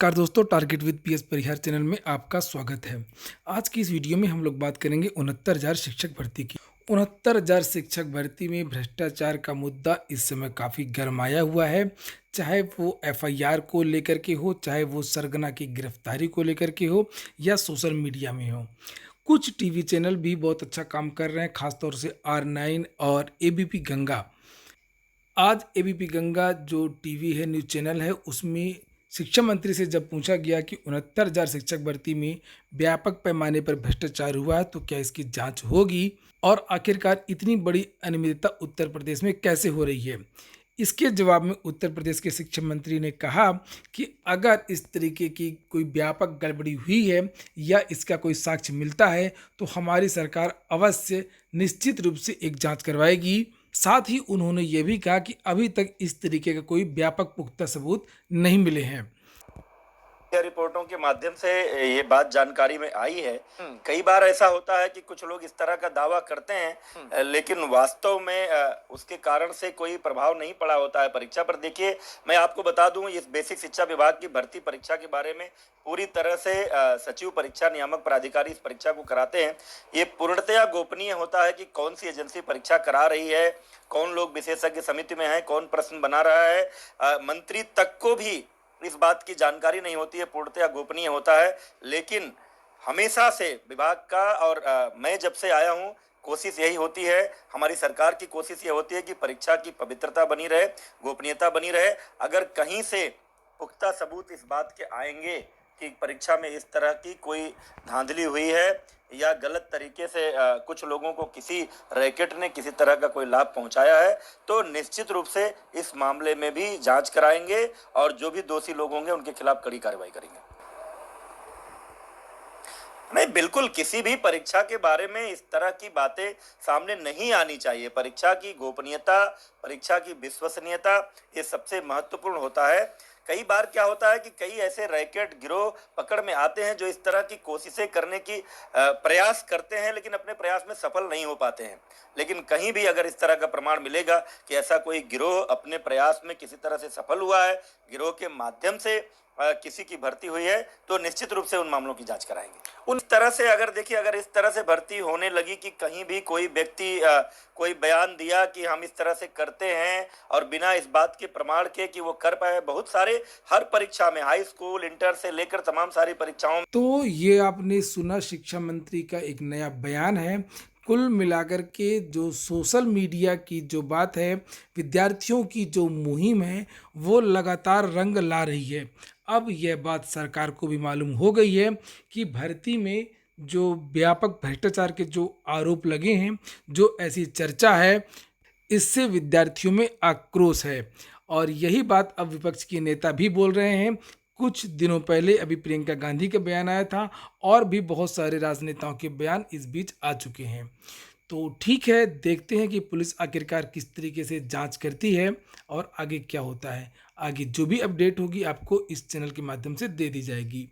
नमस्कार दोस्तों, target with PS Parihar channel में आपका स्वागत है। आज की इस वीडियो में हम लोग बात करेंगे 69,000 शिक्षक भर्ती की। 69,000 शिक्षक भर्ती में भ्रष्टाचार का मुद्दा इस समय काफ़ी गरमाया हुआ है। चाहे वो एफआईआर को लेकर के हो, चाहे वो सरगना की गिरफ्तारी को लेकर के हो या सोशल मीडिया में हो। कुछ टीवी चैनल भी बहुत अच्छा काम कर रहे हैं, खासतौर से R9 और एबीपी गंगा। आज एबीपी गंगा जो टीवी है, न्यूज़ चैनल है, उसमें शिक्षा मंत्री से जब पूछा गया कि 69,000 शिक्षक भर्ती में व्यापक पैमाने पर भ्रष्टाचार हुआ है तो क्या इसकी जांच होगी और आखिरकार इतनी बड़ी अनियमितता उत्तर प्रदेश में कैसे हो रही है। इसके जवाब में उत्तर प्रदेश के शिक्षा मंत्री ने कहा कि अगर इस तरीके की कोई व्यापक गड़बड़ी हुई है या इसका कोई साक्ष्य मिलता है तो हमारी सरकार अवश्य निश्चित रूप से एक जांच करवाएगी। साथ ही उन्होंने ये भी कहा कि अभी तक इस तरीके का कोई व्यापक पुख्ता सबूत नहीं मिले हैं। रिपोर्टों के माध्यम से ये बात जानकारी में आई है। कई बार ऐसा होता है कि कुछ लोग इस तरह का दावा करते हैं, लेकिन वास्तव में उसके कारण से कोई प्रभाव नहीं पड़ा होता है परीक्षा पर। देखिए, मैं आपको बता दूं, इस बेसिक शिक्षा विभाग की भर्ती परीक्षा के बारे में पूरी तरह से सचिव परीक्षा नियामक प्राधिकारी इस परीक्षा को कराते हैं। ये पूर्णतया गोपनीय होता है कि कौन सी एजेंसी परीक्षा करा रही है, कौन लोग विशेषज्ञ समिति में है, कौन प्रश्न बना रहा है। मंत्री तक को भी इस बात की जानकारी नहीं होती है, पूर्णतया गोपनीय होता है। लेकिन हमेशा से विभाग का और मैं जब से आया हूं, कोशिश यही होती है, हमारी सरकार की कोशिश ये होती है कि परीक्षा की पवित्रता बनी रहे, गोपनीयता बनी रहे। अगर कहीं से पुख्ता सबूत इस बात के आएंगे कि परीक्षा में इस तरह की कोई धांधली हुई है या गलत तरीके से कुछ लोगों को किसी रैकेट ने किसी तरह का कोई लाभ पहुंचाया है, तो निश्चित रूप से इस मामले में भी जांच कराएंगे और जो भी दोषी लोग होंगे उनके खिलाफ कड़ी कार्रवाई करेंगे। नहीं, बिल्कुल किसी भी परीक्षा के बारे में इस तरह की बातें सामने नहीं आनी चाहिए। परीक्षा की गोपनीयता, परीक्षा की विश्वसनीयता, ये सबसे महत्वपूर्ण होता है। कई बार क्या होता है कि कई ऐसे रैकेट गिरोह पकड़ में आते हैं जो इस तरह की कोशिशें करने की प्रयास करते हैं, लेकिन अपने प्रयास में सफल नहीं हो पाते हैं। लेकिन कहीं भी अगर इस तरह का प्रमाण मिलेगा कि ऐसा कोई गिरोह अपने प्रयास में किसी तरह से सफल हुआ है, गिरोह के माध्यम से किसी की भर्ती हुई है, तो निश्चित रूप से उन मामलों की जांच कराएंगे। उन तरह से अगर देखिए, अगर इस तरह से भर्ती होने लगी कि कहीं भी कोई व्यक्ति कोई बयान दिया कि हम इस तरह से करते हैं और बिना इस बात के प्रमाण के कि वो कर पाए, बहुत सारे हर परीक्षा में, हाई स्कूल, इंटर से लेकर तमाम सारी परीक्षाओं में। तो ये आपने सुना शिक्षा मंत्री का एक नया बयान है। कुल मिलाकर के जो सोशल मीडिया की जो बात है, विद्यार्थियों की जो मुहिम है, वो लगातार रंग ला रही है। अब यह बात सरकार को भी मालूम हो गई है कि भर्ती में जो व्यापक भ्रष्टाचार के जो आरोप लगे हैं, जो ऐसी चर्चा है, इससे विद्यार्थियों में आक्रोश है। और यही बात अब विपक्ष के नेता भी बोल रहे हैं। कुछ दिनों पहले अभी प्रियंका गांधी का बयान आया था और भी बहुत सारे राजनेताओं के बयान इस बीच आ चुके हैं। तो ठीक है, देखते हैं कि पुलिस आखिरकार किस तरीके से जांच करती है और आगे क्या होता है। आगे जो भी अपडेट होगी आपको इस चैनल के माध्यम से दे दी जाएगी।